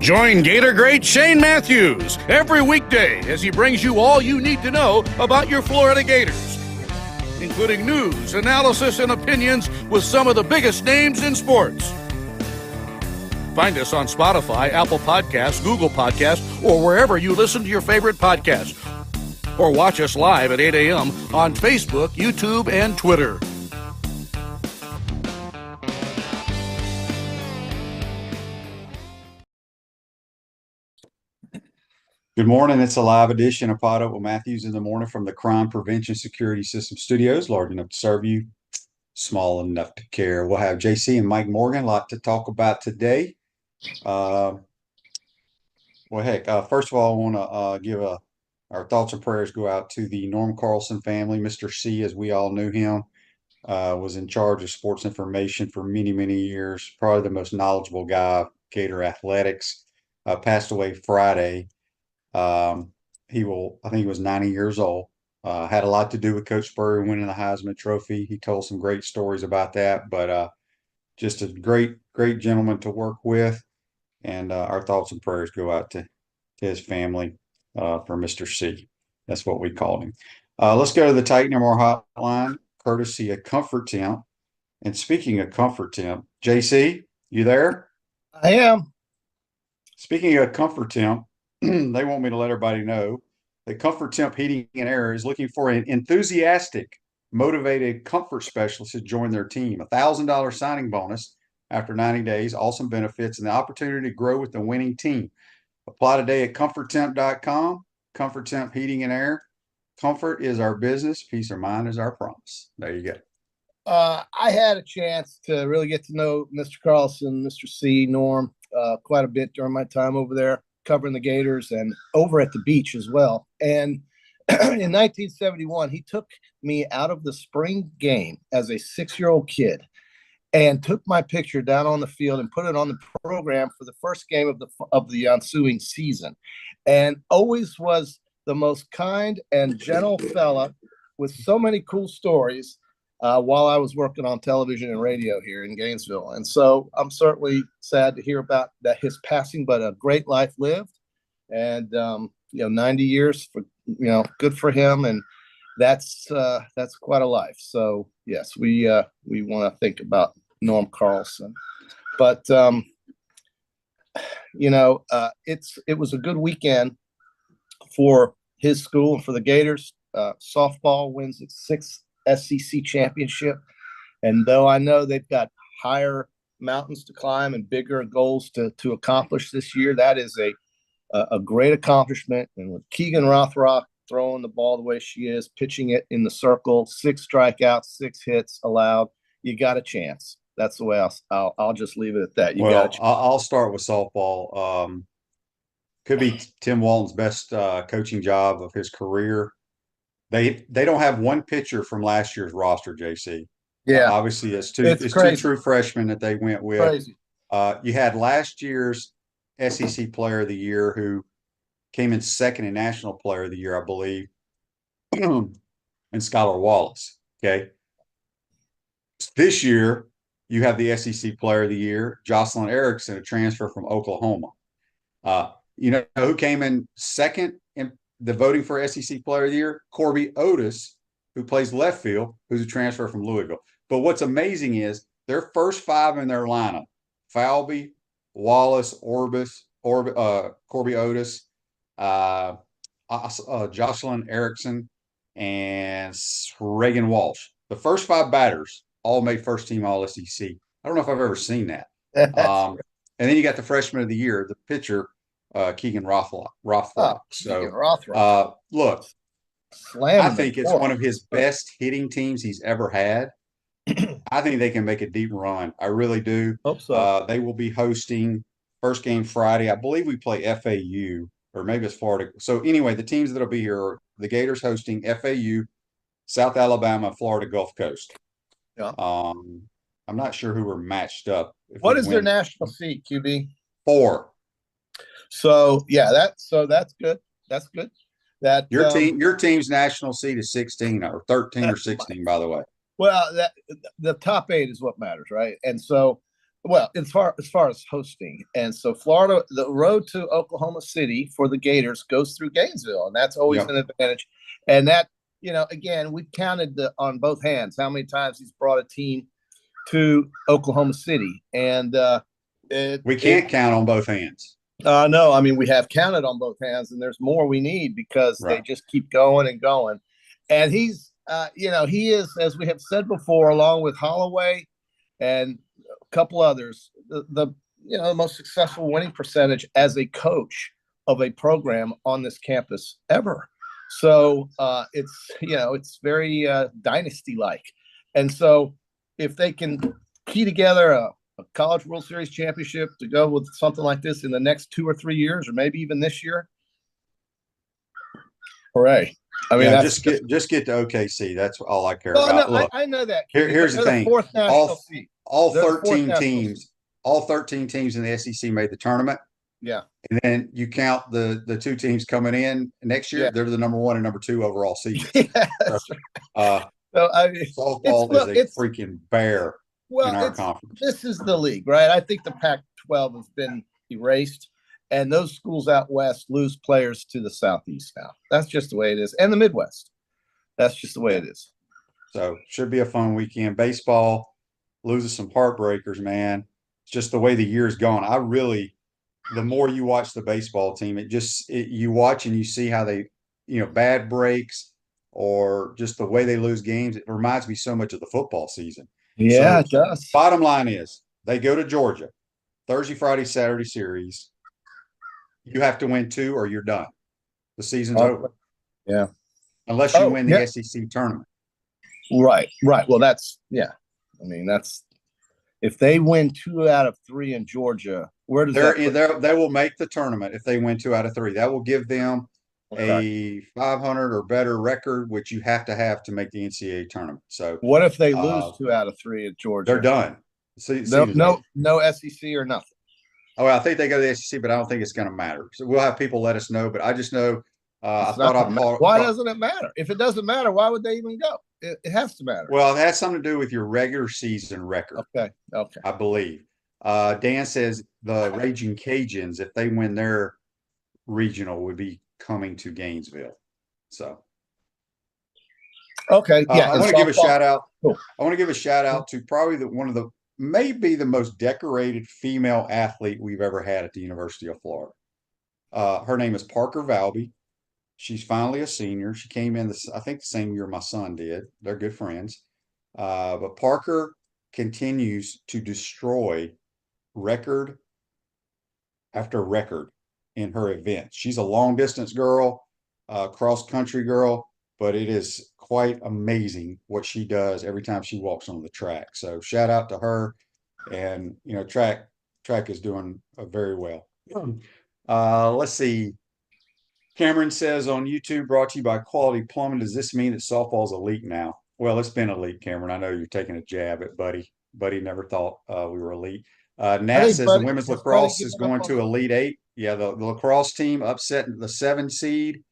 Join Gator great Shane Matthews every weekday as he brings you all you need to know about your Florida Gators, including news, analysis, and opinions with some of the biggest names in sports. Find us on Spotify, Apple Podcasts, Google Podcasts, or wherever you listen to your favorite podcast. Or watch us live at 8 a.m. on Facebook, YouTube, and Twitter. Good morning. It's a live edition of PodUp with Matthews in the morning from the Crime Prevention Security System Studios, large enough to serve you, small enough to care. We'll have JC and Mike Morgan, a lot to talk about today. First of all, I want to give our thoughts and prayers go out to the Norm Carlson family. Mr. C, as we all knew him, was in charge of sports information for many, many years. Probably the most knowledgeable guy of Gator athletics. Passed away Friday. I think he was 90 years old. Had a lot to do with Coach Spurrier winning the Heisman Trophy. He told some great stories about that, but just a great gentleman to work with. And our thoughts and prayers go out to his family for Mr. C. That's what we called him. Let's go to the Titan MR hotline, courtesy of Comfort Temp. And speaking of Comfort Temp, JC, you there? I am. Speaking of Comfort Temp, they want me to let everybody know that Comfort Temp Heating and Air is looking for an enthusiastic, motivated comfort specialist to join their team. $1,000 signing bonus after 90 days, awesome benefits, and the opportunity to grow with the winning team. Apply today at comforttemp.com. Comfort Temp Heating and Air. Comfort is our business. Peace of mind is our promise. There you go. I had a chance to really get to know Mr. Carlson, Mr. C, Norm, quite a bit during my time over there, covering the Gators and over at the beach as well. And in 1971, he took me out of the spring game as a 6-year-old kid and took my picture down on the field and put it on the program for the first game of the ensuing season. And always was the most kind and gentle fella with so many cool stories while I was working on television and radio here in Gainesville. And so I'm certainly sad to hear about that, his passing, but a great life lived. And 90 years for good for him, and that's quite a life. So yes, we want to think about Norm Carlson, but it was a good weekend for his school and for the Gators. Softball wins its 6th SEC championship, and though I know they've got higher mountains to climb and bigger goals to accomplish this year, that is a great accomplishment. And with Keegan Rothrock throwing the ball the way she is, pitching it in the circle, 6 strikeouts, 6 hits allowed, you got a chance. That's the way I'll just leave it at that. I'll start with softball. Could be Tim Walton's best coaching job of his career. They don't have one pitcher from last year's roster, JC. Yeah, obviously it's two true freshmen that they went with. Crazy. You had last year's SEC Player of the Year who came in second in National Player of the Year, I believe, and Skylar Wallace. Okay, this year you have the SEC Player of the Year, Jocelyn Erickson, a transfer from Oklahoma. You know who came in second in the voting for SEC Player of the Year? Corby Otis, who plays left field, who's a transfer from Louisville. But what's amazing is their first 5 in their lineup: Falvey, Wallace, Corby Otis, Jocelyn Erickson, and Reagan Walsh. The first 5 batters all made first team All SEC. I don't know if I've ever seen that. And then you got the freshman of the year, the pitcher, Keegan Rothrock. Look, I think it's one of his best hitting teams he's ever had. I think they can make a deep run. I really do. Hope so. They will be hosting first game Friday. I believe we play FAU, or maybe it's Florida. So anyway, the teams that'll be here are the Gators hosting FAU, South Alabama, Florida Gulf Coast. Yeah. I'm not sure who we're matched up. What is their national seed, QB? 4. So yeah, that's good. That's good. That your team's national seed is 16 or 13 or 16, by the way. Well, the top 8 is what matters, right? And so Well, as far as hosting, and so Florida, the road to Oklahoma City for the Gators goes through Gainesville, and that's always Yep. an advantage. And that, again, we've counted on both hands how many times he's brought a team to Oklahoma City, and We can't count on both hands. no, I mean we have counted on both hands, and there's more we need because they Right. just keep going and going. And he's, he is, as we have said before, along with Holloway and a couple others, the most successful winning percentage as a coach of a program on this campus ever. So it's very dynasty like, and so if they can key together a College World Series championship to go with something like this in the next 2 or 3 years, or maybe even this year, hooray! I mean, just get to OKC. That's all I care well, about. no, Look, I know that. here's the thing: fourth national seed. all They're the fourth 13 national teams, seed. all 13 teams in the SEC made the tournament. Yeah, And then you count the two teams coming in next year; Yeah. they're the number 1 and number 2 overall seeds. yeah. That's right. So I mean, Softball is a freaking bear in our conference. This is the league, right? I think the Pac-12 has been erased, and those schools out west lose players to the southeast now. That's just the way it is, and the Midwest. That's just the way it is. So should be a fun weekend. Baseball loses some heartbreakers, man. It's just the way the year's gone. The more you watch the baseball team, you watch and you see how they, bad breaks or just the way they lose games. It reminds me so much of the football season. Yeah, it does. Bottom line is they go to Georgia, Thursday, Friday, Saturday series. You have to win 2 or you're done. The season's over. Yeah. Unless you win the SEC tournament. Right. Well, I mean, if they win 2 out of 3 in Georgia, where does they will make the tournament if they win 2 out of 3. That will give them a 500 or better record, which you have to make the NCAA tournament. So what if they lose 2 out of 3 at Georgia? They're done. No SEC or nothing. Oh, I think they go to the SEC, but I don't think it's going to matter. So we'll have people let us know. But I just know why doesn't it matter? If it doesn't matter, why would they even go? It has to matter. Well, it has something to do with your regular season record. Okay. I believe. Dan says the Raging Cajuns, if they win their regional, would be coming to Gainesville. So. Okay. Yeah. I want to give a shout out. Cool. I want to give a shout out to probably maybe the most decorated female athlete we've ever had at the University of Florida. Her name is Parker Valby. She's finally a senior. She came in, I think, the same year my son did. They're good friends. But Parker continues to destroy record after record in her events. She's a long distance girl, cross country girl, but it is quite amazing what she does every time she walks on the track. So shout out to her. And, track is doing very well. Let's see. Cameron says on YouTube, brought to you by Quality Plumbing. Does this mean that softball's elite now? Well, it's been elite, Cameron. I know you're taking a jab at Buddy. Buddy never thought we were elite. Nat says the women's lacrosse is going to Elite 8. Yeah, the lacrosse team upset the 7 seed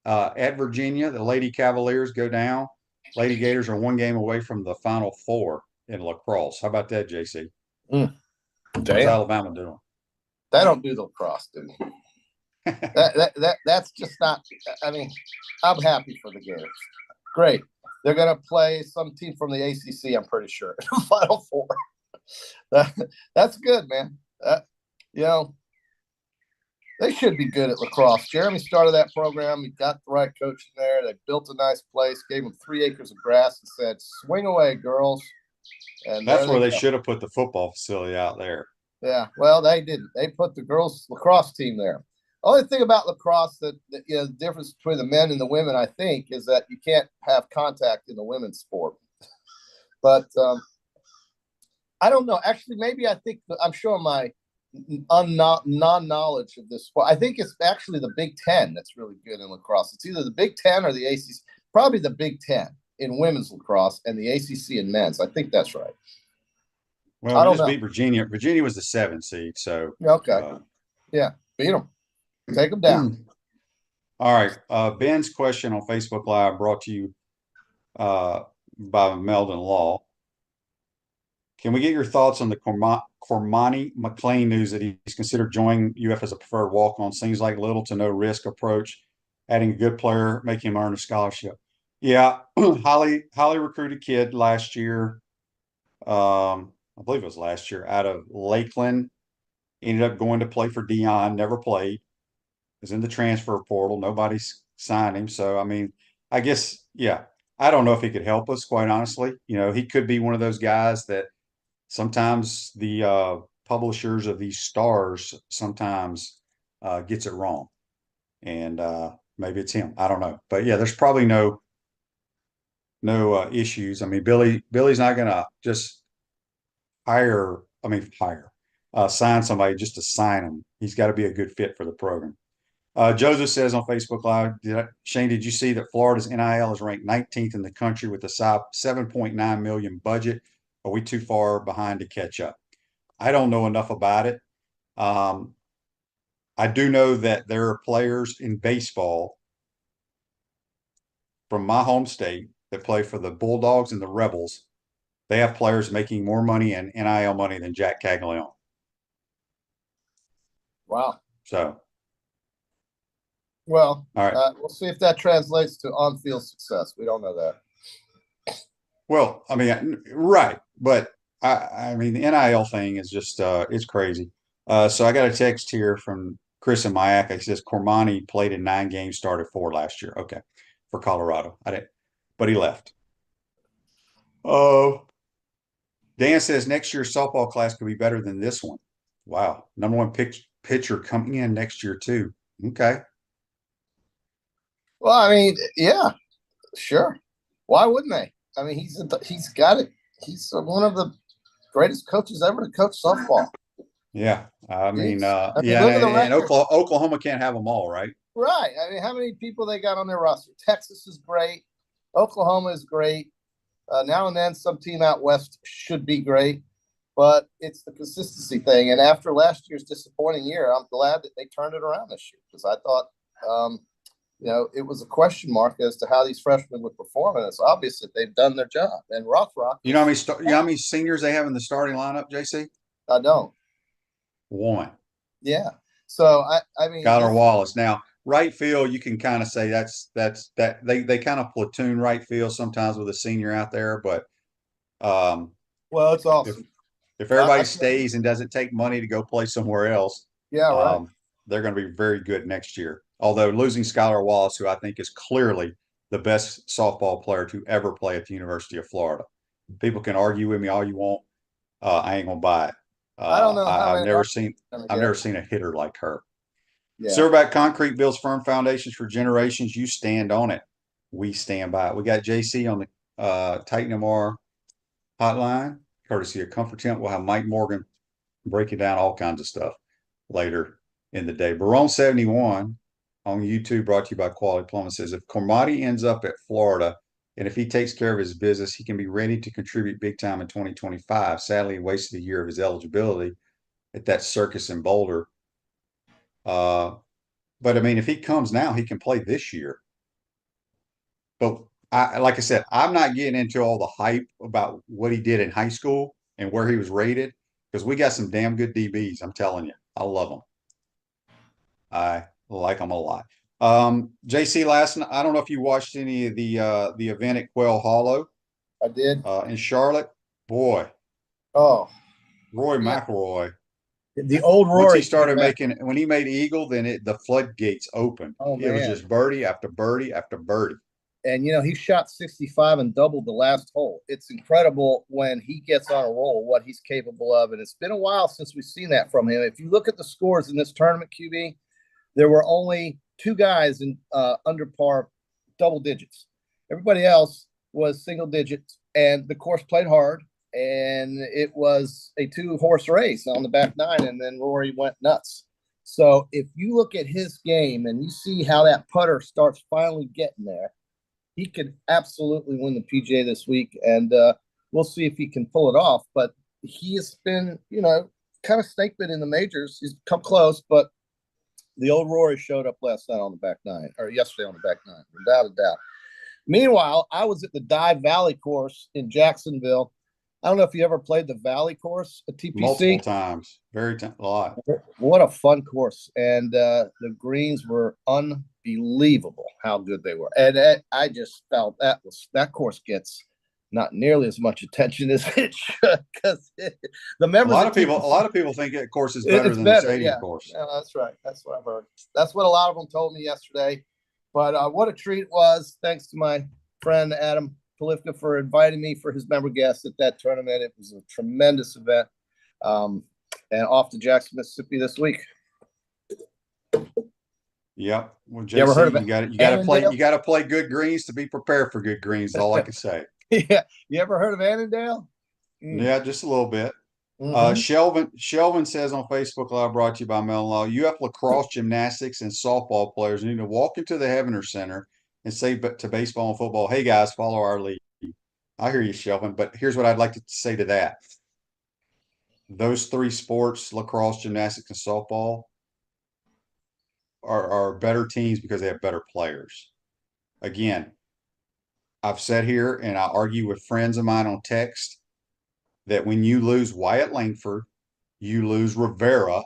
at Virginia. The Lady Cavaliers go down. Lady Gators are 1 game away from the Final 4 in lacrosse. How about that, JC? How's Alabama doing? They don't do the lacrosse, do they? That's just not. I mean, I'm happy for the Gators. Great. They're going to play some team from the ACC, I'm pretty sure. Final 4. That's good, man. They should be good at lacrosse. Jeremy started that program. He got the right coach in there. They built a nice place, gave them 3 acres of grass, and said, "Swing away, girls." And that's where they should have put the football facility out there. Yeah, well, they didn't. They put the girls' lacrosse team there. Only thing about lacrosse that the difference between the men and the women, I think, is that you can't have contact in the women's sport. But I don't know. Actually, maybe I think I'm showing my non-knowledge of this sport. I think it's actually the Big Ten that's really good in lacrosse. It's either the Big Ten or the ACC. Probably the Big Ten in women's lacrosse and the ACC in men's. I think that's right. Well, we just beat Virginia. Virginia was the 7 seed, so okay. Yeah, beat them. Take them down. All right. Ben's question on Facebook Live brought to you by Meldon Law. Can we get your thoughts on the Cormani McLean news that he's considered joining UF as a preferred walk-on? Seems like little to no risk approach, adding a good player, making him earn a scholarship. Yeah, highly recruited kid last year. I believe it was last year out of Lakeland. Ended up going to play for Dion, never played. Was in the transfer portal. Nobody's signed him. So, I mean, I guess, yeah, I don't know if he could help us, quite honestly. You know, he could be one of those guys that sometimes the publishers of these stars sometimes gets it wrong. And maybe it's him. I don't know. But yeah, there's probably no issues. I mean, Billy's not going to just sign somebody just to sign him. He's got to be a good fit for the program. Joseph says on Facebook Live, Shane, did you see that Florida's NIL is ranked 19th in the country with a $7.9 million budget? Are we too far behind to catch up? I don't know enough about it. I do know that there are players in baseball from my home state that play for the Bulldogs and the Rebels. They have players making more money in NIL money than Jack Caglione. Wow. So, well, all right. We'll see if that translates to on-field success. We don't know that. Well, I mean, right, but I mean, the NIL thing is just it's crazy. So I got a text here from Chris in Mayaca. He says Cormani played in 9 games, started 4 last year. Okay, for Colorado. I didn't, but he left. Oh, Dan says next year's softball class could be better than this one. Wow, #1 pitcher coming in next year too. Okay. Well, I mean, yeah, sure. Why wouldn't they? I mean, he's got it. He's one of the greatest coaches ever to coach softball. Yeah, I mean, yeah, and Oklahoma can't have them all, right? Right. I mean, how many people they got on their roster? Texas is great. Oklahoma is great. Now and then, some team out west should be great, but it's the consistency thing. And after last year's disappointing year, I'm glad that they turned it around this year because I thought, it was a question mark as to how these freshmen would perform, and it's obvious that they've done their job. And Rothrock, you know how many seniors they have in the starting lineup, JC? I don't. 1. Yeah. So I mean, Skylar Wallace. Now, right field, you can kind of say that's they kind of platoon right field sometimes with a senior out there, but well, it's awesome. If everybody stays and doesn't take money to go play somewhere else, yeah, right. They're going to be very good next year. Although losing Skylar Wallace, who I think is clearly the best softball player to ever play at the University of Florida. People can argue with me all you want. I ain't gonna buy it. I don't know. I've never seen a hitter like her. Yeah. Silverback Concrete builds firm foundations for generations. You stand on it. We stand by it. We got JC on the Titan MR hotline, courtesy of Comfort Tent. We'll have Mike Morgan breaking down all kinds of stuff later in the day. Barone 71 on YouTube, brought to you by Quality Plumbing, says if Cormani ends up at Florida and if he takes care of his business, he can be ready to contribute big time in 2025. Sadly, he wasted a year of his eligibility at that circus in Boulder. But I mean, if he comes now, he can play this year. But like I said, I'm not getting into all the hype about what he did in high school and where he was rated because we got some damn good DBs. I'm telling you, I love them. I like them a lot. JC, last night, I don't know if you watched any of the event at Quail Hollow. I did. In Charlotte. Boy. Oh. Roy McIlroy. The old Rory. Once he started when he made Eagle, then the floodgates opened. Oh, it was just birdie after birdie after birdie. And, he shot 65 and doubled the last hole. It's incredible when he gets on a roll, what he's capable of. And it's been a while since we've seen that from him. If you look at the scores in this tournament, QB, there were only 2 guys in under par double digits. Everybody else was single digits. And the course played hard. And it was a 2-horse race on the back 9. And then Rory went nuts. So if you look at his game and you see how that putter starts finally getting there, he could absolutely win the PGA this week, and we'll see if he can pull it off. But he has been, kind of snake bit in the majors. He's come close, but the old Rory showed up last night on the back 9, or yesterday on the back 9, without a doubt. Meanwhile, I was at the Dive Valley course in Jacksonville. I don't know if you ever played the Valley course at TPC. Multiple times, a lot. What a fun course, and the greens were unbelievable how good they were, and I just felt that course gets not nearly as much attention as it should, because the members. A lot of people think that course is better than the stadium course. Yeah, that's right. That's what I've heard. That's what a lot of them told me yesterday. But what a treat it was! Thanks to my friend Adam Polifka for inviting me for his member guest at that tournament. It was a tremendous event. And off to Jackson, Mississippi this week. Yep. Well, JC, you got to play good greens to be prepared for good greens. Is all I can say. Yeah. You ever heard of Annandale? Yeah, just a little bit. Shelvin says on Facebook Live, brought to you by Mellon Law, UF lacrosse, gymnastics, and softball players need to walk into the Heavener Center and say to baseball and football, hey guys, follow our lead. I hear you, Shelvin, but here's what I'd like to say to that. Those three sports, lacrosse, gymnastics, and softball, are better teams because they have better players. Again, I've said here, and I argue with friends of mine on text, that when you lose Wyatt Langford, you lose Rivera,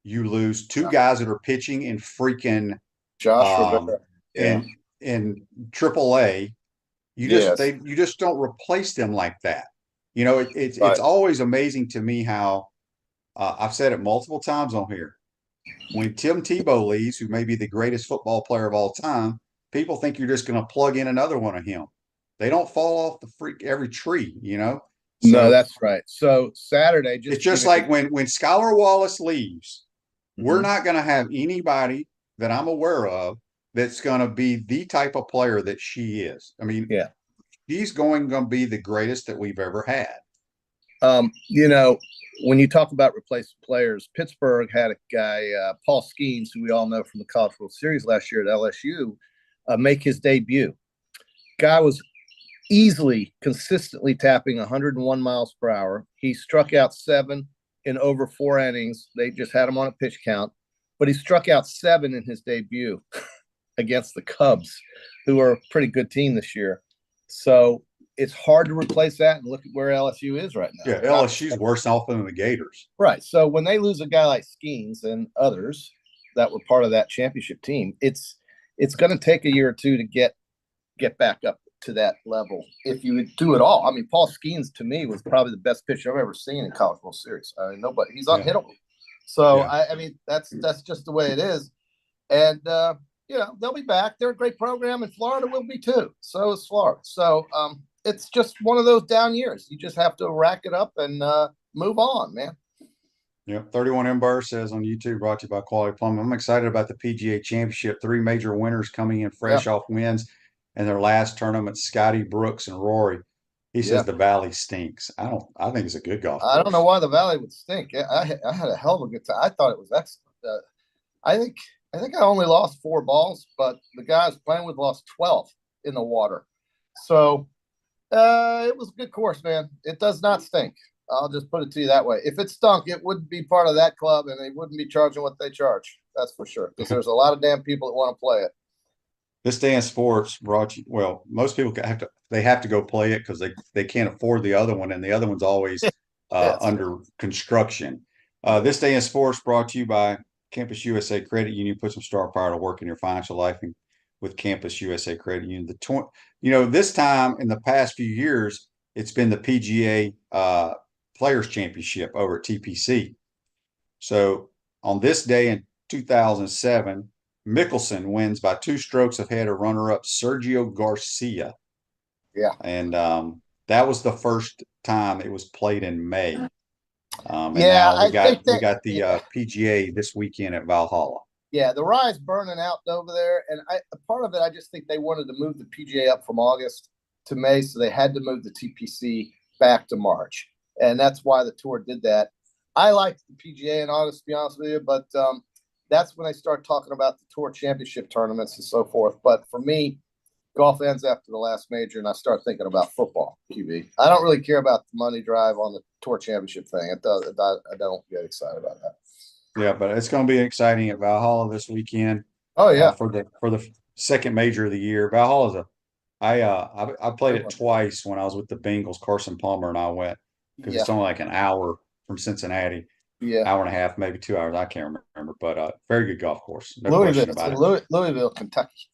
you lose two guys that are pitching in freaking Josh Rivera in AAA. You just don't replace them like that. You know, it's always amazing to me how I've said it multiple times on here. When Tim Tebow leaves, who may be the greatest football player of all time, people think you're just going to plug in another one of him. They don't fall off every tree, you know. So, no, that's right. So Saturday, it's just like when Skylar Wallace leaves, we're not going to have anybody that I'm aware of that's going to be the type of player that she is. I mean, she's going to be the greatest that we've ever had. You know, when you talk about replacement players, Pittsburgh had a guy, Paul Skeens, who we all know from the College World Series last year at LSU, make his debut. Guy was consistently tapping 101 miles per hour. He struck out 7 in over 4 innings. They just had him on a pitch count, but he struck out 7 in his debut against the Cubs, who are a pretty good team this year. So it's hard to replace that, and look at where LSU is right now. Yeah, LSU's worse off than the Gators. Right. So when they lose a guy like Skeens and others that were part of that championship team, it's going to take a year or two to get back up to that level if you would do it all. I mean, Paul Skeens to me was probably the best pitcher I've ever seen in College World Series. I mean, he's unhittable. So I mean, that's just the way it is. And you know, they'll be back. They're a great program, and Florida will be too. So is Florida. So it's just one of those down years. You just have to rack it up and move on, man. Yeah, 31 Ember says on YouTube, brought to you by Quality Plumbing. I'm excited about the PGA Championship. 3 major winners coming in fresh off wins in their last tournament, Scotty, Brooks, and Rory. He says the Valley stinks. I think it's a good golf course. I don't know why the Valley would stink. I had a hell of a good time. I thought it was excellent. I think I only lost 4 balls, but the guy I was playing with lost 12 in the water. So it was a good course, man. It does not stink. I'll just put it to you that way. If it stunk, it wouldn't be part of that club, and they wouldn't be charging what they charge. That's for sure. Because there's a lot of damn people that want to play it. This Day in Sports brought you. Well, most people have to go play it because they can't afford the other one, and the other one's always under construction. This Day in Sports brought to you by Campus USA Credit Union. Put some star power to work in your financial life and with Campus USA Credit Union. This time in the past few years, it's been the PGA Players Championship over at TPC. So on this day in 2007, Mickelson wins by 2 strokes ahead of runner-up Sergio Garcia. Yeah. And that was the first time it was played in May. And now we got the PGA this weekend at Valhalla. Yeah, the Rye's burning out over there. And part of it, I just think they wanted to move the PGA up from August to May, so they had to move the TPC back to March. And that's why the tour did that. I liked the PGA in August, to be honest with you, but that's when they start talking about the tour championship tournaments and so forth. But for me, golf ends after the last major, and I start thinking about football, QB. I don't really care about the money drive on the tour championship thing. I don't get excited about that. Yeah, but it's going to be exciting at Valhalla this weekend. Oh yeah, for the second major of the year. Valhalla's I played it twice when I was with the Bengals. Carson Palmer and I went. because Yeah. it's only like an hour from Cincinnati, Yeah. hour and a half, maybe 2 hours. I can't remember, but very good golf course. No question about it. Louisville, Kentucky.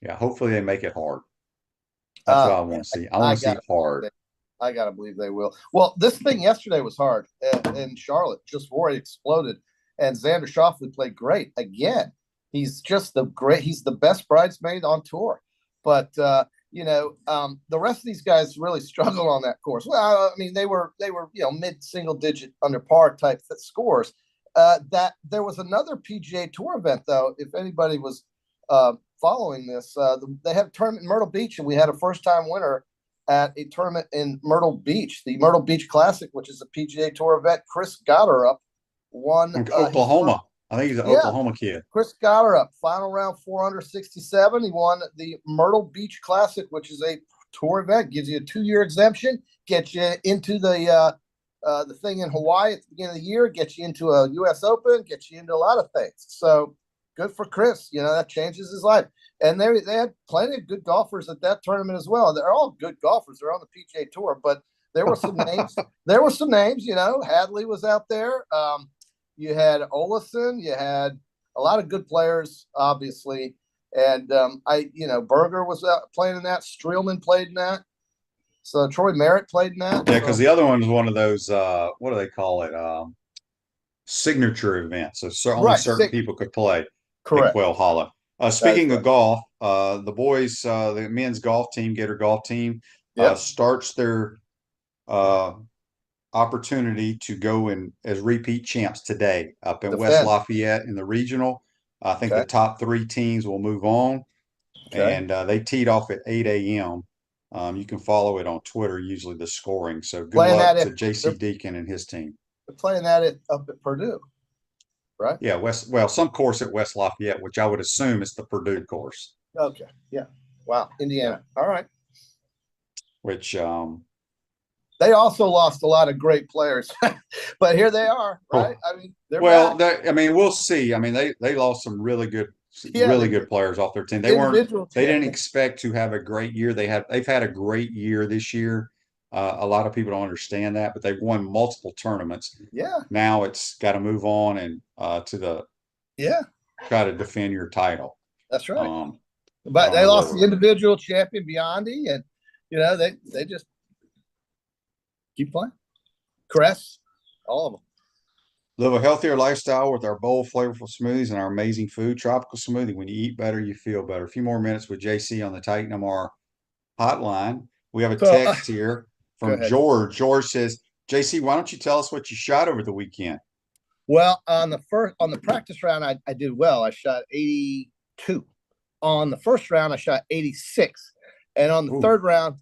Yeah, hopefully they make it hard. That's what I want to see. I want to see hard. I gotta believe they will. Well, this thing yesterday was hard in Charlotte, just before it exploded, and Xander Schauffele played great again. He's just he's the best bridesmaid on tour. But the rest of these guys really struggle on that course. Well, I mean, they were mid-single digit under par type scores. That there was another PGA Tour event though. If anybody was following this, they had a tournament in Myrtle Beach, and we had a first-time winner at a tournament in Myrtle Beach, the Myrtle Beach Classic, which is a PGA Tour event. Chris Gator won Oklahoma. I think he's an Oklahoma kid. Chris Gator final round 467. He won the Myrtle Beach Classic, which is a tour event. Gives you a 2-year exemption, gets you into the thing in Hawaii at the beginning of the year, gets you into a U.S. Open, gets you into a lot of things. So good for Chris. That changes his life. And they had plenty of good golfers at that tournament as well. They're all good golfers. They're on the PGA Tour, but there were some names. Hadley was out there. You had Olesen. You had a lot of good players, obviously. And Berger was out playing in that. Streelman played in that. So Troy Merritt played in that. Yeah, because the other one was one of those, what do they call it? Signature events. So only certain people could play. Correct. At Quail Hollow. Speaking of golf, the boys, the men's golf team, Gator golf team, starts their opportunity to go in as repeat champs today up in West Lafayette in the regional. I think the top 3 teams will move on, and they teed off at 8 a.m. You can follow it on Twitter, usually the scoring. So good luck to JC Deacon and his team. They're playing that up at Purdue. Right? Yeah, some course at West Lafayette, which I would assume is the Purdue course. Okay. Yeah. Wow. Indiana. All right. Which they also lost a lot of great players, but here they are, right? I mean, we'll see. I mean, they lost some really good players off their team. They didn't expect to have a great year. They've had a great year this year. A lot of people don't understand that, but they've won multiple tournaments. Yeah. Now it's got to move on and try to defend your title. That's right. But they lost the individual champion Biondi, and they just keep playing. Crest, all of them. Live a healthier lifestyle with our bold, flavorful smoothies and our amazing food. Tropical Smoothie. When you eat better, you feel better. A few more minutes with JC on the Titan MR hotline. We have a text here from George. George says, JC, why don't you tell us what you shot over the weekend? Well, on the practice round, I did well. I shot 82. On the first round, I shot 86. And on the third round,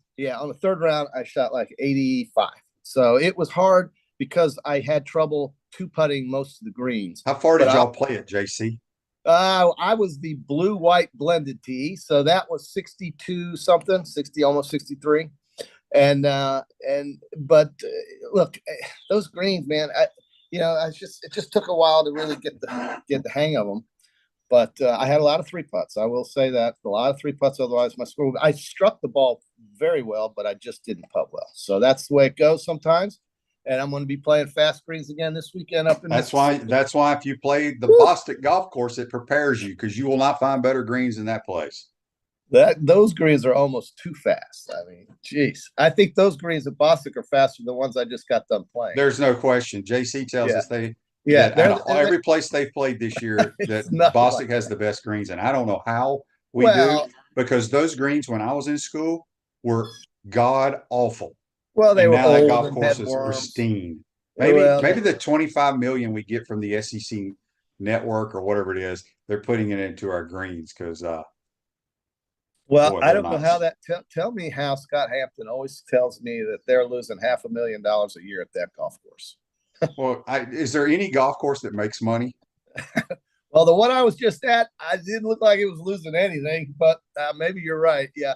I shot like 85. So it was hard because I had trouble two-putting most of the greens. How far did y'all play it, JC? I was the blue-white blended tee, so that was 62 something, 60, almost 63. But look, those greens, man, it just took a while to really get the hang of them. But I had a lot of 3-putts. I will say that, a lot of 3-putts. Otherwise, my score. I struck the ball very well, but I just didn't putt well. So that's the way it goes sometimes. And I'm going to be playing fast greens again this weekend up in. That's why if you play the Bostic golf course, it prepares you because you will not find better greens in that place. Those greens are almost too fast. I mean, geez, I think those greens at Bostic are faster than the ones I just got done playing. There's no question. JC tells us every place they've played this year that Bostic has the best greens, and I don't know how we do, because those greens when I was in school were god awful. Well, they were now old that golf and course had is worms. pristine. Maybe the 25 million we get from the SEC network or whatever it is, they're putting it into our greens because. I don't know how that. Tell me how Scott Hampton always tells me that they're losing $500,000 a year at that golf course. Well, is there any golf course that makes money? Well, the one I was just at, I didn't look like it was losing anything, but maybe you're right. Yeah.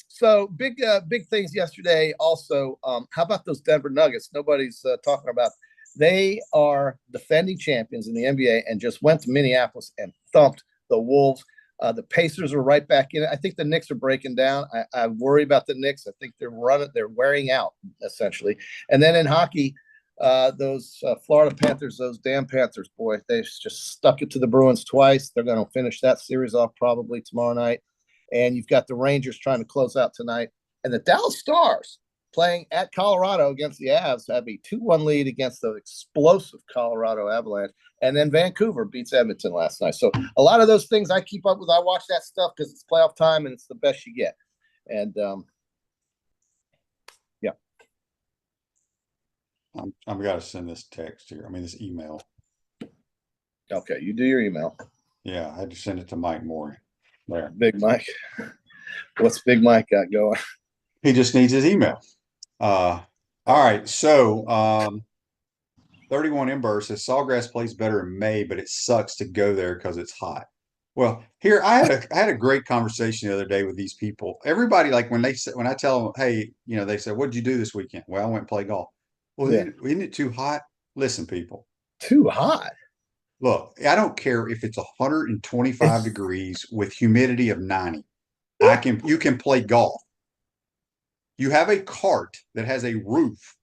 So big things yesterday. Also, how about those Denver Nuggets? Nobody's talking about. They are defending champions in the NBA and just went to Minneapolis and thumped the Wolves. The Pacers are right back in it. I think the Knicks are breaking down. I worry about the Knicks. I think they're wearing out essentially. And then in hockey, those Florida Panthers, those damn Panthers, boy, they just stuck it to the Bruins twice. They're going to finish that series off probably tomorrow night. And you've got the Rangers trying to close out tonight. And the Dallas Stars playing at Colorado against the Avs have a 2-1 lead against the explosive Colorado Avalanche. And then Vancouver beats Edmonton last night. So a lot of those things I keep up with. I watch that stuff because it's playoff time and it's the best you get. And yeah. I've got to send this text here. I mean, this email. Okay, you do your email. Yeah, I had to send it to Mike Moore. There. Big Mike. What's Big Mike got going? He just needs his email. All right. So 31 Ember says Sawgrass plays better in May, but it sucks to go there because it's hot. Well, here I had a great conversation the other day with these people. Everybody, like when I tell them, hey, they say, what'd you do this weekend? Well, I went and played golf. Well, yeah. Isn't it too hot? Listen, people. Too hot. Look, I don't care if it's 125 degrees with humidity of 90. You can play golf. You have a cart that has a roof.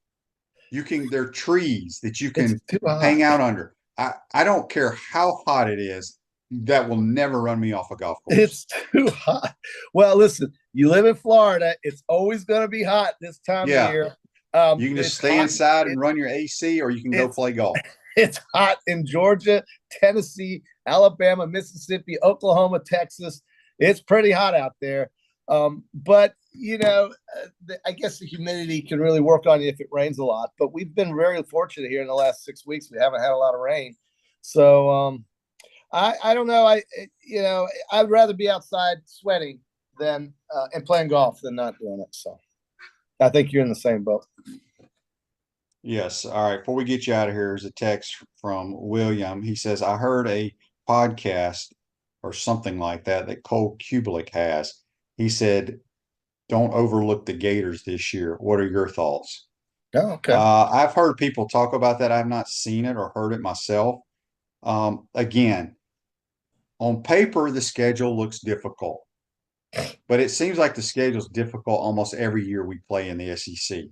There are trees that you can hang out under. I don't care how hot it is. That will never run me off a golf course. It's too hot. Well, listen, you live in Florida. It's always going to be hot this time of year. You can just stay inside and run your AC, or you can go play golf. It's hot in Georgia, Tennessee, Alabama, Mississippi, Oklahoma, Texas. It's pretty hot out there. But, I guess the humidity can really work on you if it rains a lot. But we've been very fortunate here in the last 6 weeks. We haven't had a lot of rain. So I don't know. I'd rather be outside sweating than and playing golf than not doing it. So I think you're in the same boat. Yes. All right. Before we get you out of here, there's a text from William. He says, I heard a podcast or something like that Cole Kubelik has. He said, don't overlook the Gators this year. What are your thoughts? Oh, okay. I've heard people talk about that. I've not seen it or heard it myself. Again, on paper, the schedule looks difficult, but it seems like the schedule's difficult almost every year we play in the SEC.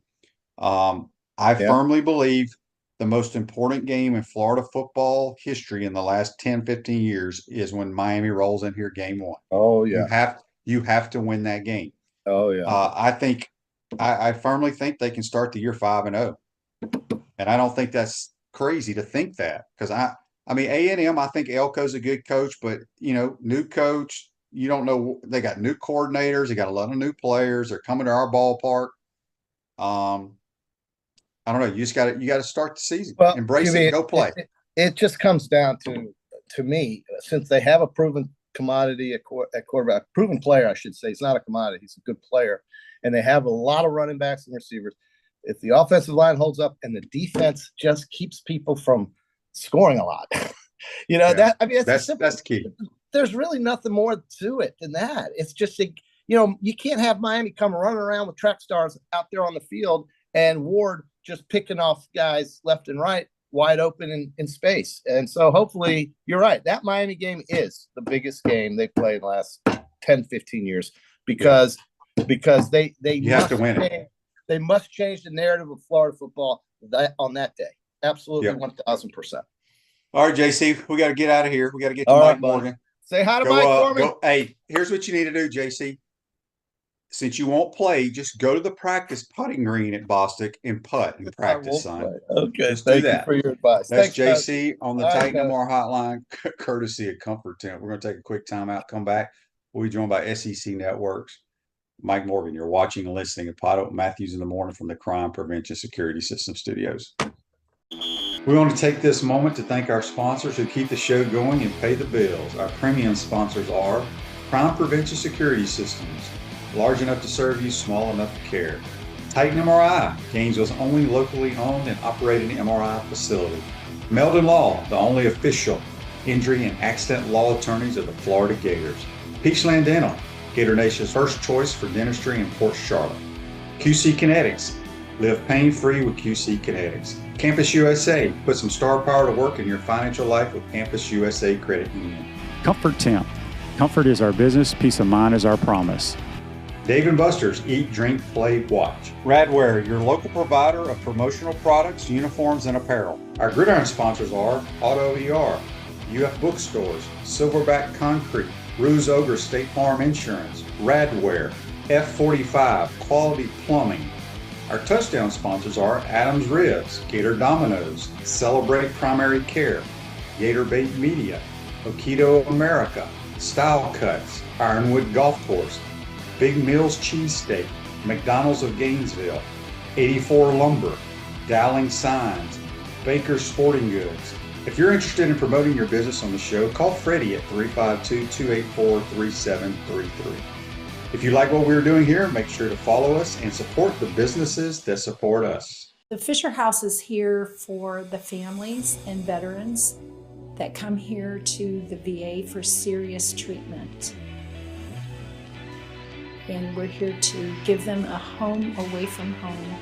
I firmly believe the most important game in Florida football history in the last 10, 15 years is when Miami rolls in here game 1. Oh, yeah. You have to win that game. Oh, yeah. I firmly think they can start the year 5-0. And I don't think that's crazy to think that, because I mean, A&M, I think Elko's a good coach, but, new coach, you don't know. They got new coordinators. They got a lot of new players. They're coming to our ballpark. I don't know. You got to start the season. Well, embrace it. Go play. It just comes down to me, since they have a proven commodity at quarterback, proven player, I should say. He's not a commodity. He's a good player. And they have a lot of running backs and receivers. If the offensive line holds up and the defense just keeps people from scoring a lot, that's the key. There's really nothing more to it than that. It's just, you can't have Miami come running around with track stars out there on the field and Ward just picking off guys left and right wide open in space. And so hopefully you're right. That Miami game is the biggest game they played in the last 10, 15 years because they have to win it. They must change the narrative of Florida football on that day. Absolutely. 1,000%. All right, JC, we got to get out of here. We got to get to Mike Morgan. Say hi to Mike for me. Hey, here's what you need to do, JC. Since you won't play, just go to the practice putting green at Bostic and putt and practice, son. Okay, thank you for your advice. That's JC on the Titan MR hotline, courtesy of Comfort Tent. We're going to take a quick timeout, come back. We'll be joined by SEC Networks. Mike Morgan, you're watching and listening to PodUp Matthews in the Morning from the Crime Prevention Security System Studios. We want to take this moment to thank our sponsors who keep the show going and pay the bills. Our premium sponsors are Crime Prevention Security Systems, large enough to serve you, small enough to care. Titan MRI, Gainesville's only locally owned and operated MRI facility. Meldon Law, the only official injury and accident law attorneys of the Florida Gators. Peachland Dental, Gator Nation's first choice for dentistry in Port Charlotte. QC Kinetics, live pain-free with QC Kinetics. Campus USA, put some star power to work in your financial life with Campus USA Credit Union. Comfort Tent, Comfort is our business, peace of mind is our promise. Dave & Buster's Eat, Drink, Play, Watch. Radware, your local provider of promotional products, uniforms, and apparel. Our Gridiron sponsors are Auto ER, UF Bookstores, Silverback Concrete, Ruse Ogre State Farm Insurance, Radware, F45, Quality Plumbing. Our touchdown sponsors are Adams Ribs, Gator Dominoes, Celebrate Primary Care, Gator Bait Media, Okido America, Style Cuts, Ironwood Golf Course, Big Mills Cheesesteak, McDonald's of Gainesville, 84 Lumber, Dowling Signs, Baker's Sporting Goods. If you're interested in promoting your business on the show, call Freddie at 352-284-3733. If you like what we're doing here, make sure to follow us and support the businesses that support us. The Fisher House is here for the families and veterans that come here to the VA for serious treatment. And we're here to give them a home away from home.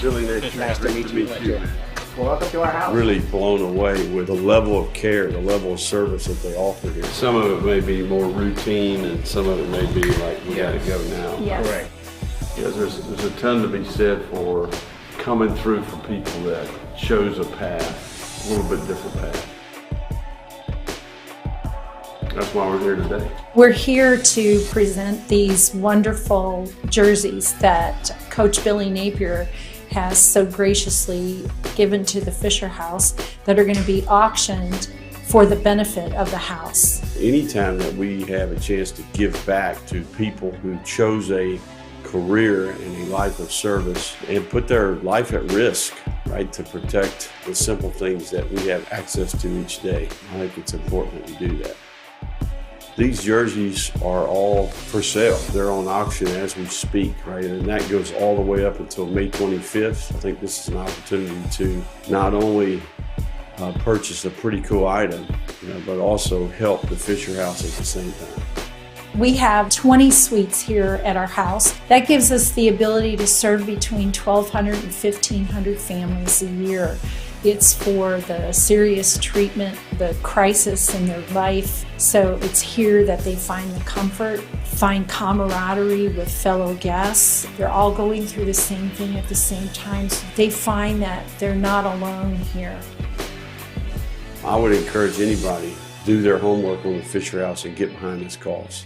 Really nice to meet you. Welcome to our house. Really blown away with the level of care, the level of service that they offer here. Some of it may be more routine, and some of it may be like, we gotta go now. Yes. Correct. Yeah, there's a ton to be said for coming through for people that chose a path, a little bit different path. That's why we're here today. We're here to present these wonderful jerseys that Coach Billy Napier has so graciously given to the Fisher House that are going to be auctioned for the benefit of the house. Anytime that we have a chance to give back to people who chose a career and a life of service and put their life at risk, right, to protect the simple things that we have access to each day, I think it's important that we do that. These jerseys are all for sale. They're on auction as we speak, right? And that goes all the way up until May 25th. I think this is an opportunity to not only purchase a pretty cool item, but also help the Fisher House at the same time. We have 20 suites here at our house. That gives us the ability to serve between 1,200 and 1,500 families a year. It's for the serious treatment, the crisis in their life. So it's here that they find the comfort, find camaraderie with fellow guests. They're all going through the same thing at the same time. So they find that they're not alone here. I would encourage anybody to do their homework on the Fisher House and get behind this cause.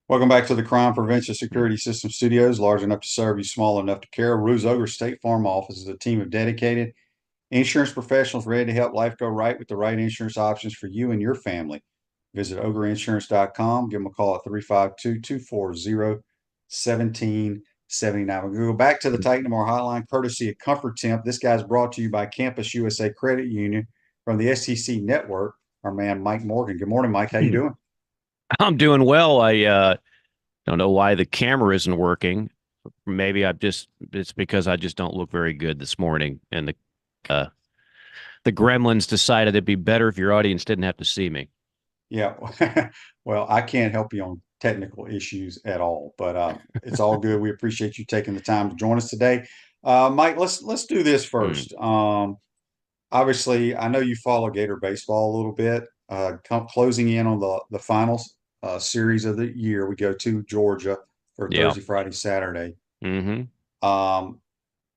Welcome back to the Crime Prevention Security System Studios, large enough to serve you, small enough to care. Ruse Ogre State Farm Office is a team of dedicated insurance professionals ready to help life go right with the right insurance options for you and your family. Visit ogreinsurance.com. Give them a call at 352-240-1779. We're going to go back to the Titan Tomorrow hotline, courtesy of Comfort Temp. This guy's brought to you by Campus USA Credit Union from the SEC Network. Our man, Mike Morgan. Good morning, Mike. How you doing? I'm doing well. I don't know why the camera isn't working. Maybe it's because I just don't look very good this morning. And the gremlins decided it'd be better if your audience didn't have to see me. Yeah. Well, I can't help you on technical issues at all, but it's all good. We appreciate you taking the time to join us today. Mike, let's do this first. Obviously, I know you follow Gator baseball a little bit. Closing in on the finals series of the year, we go to Georgia for Thursday, Friday, Saturday. Mm-hmm.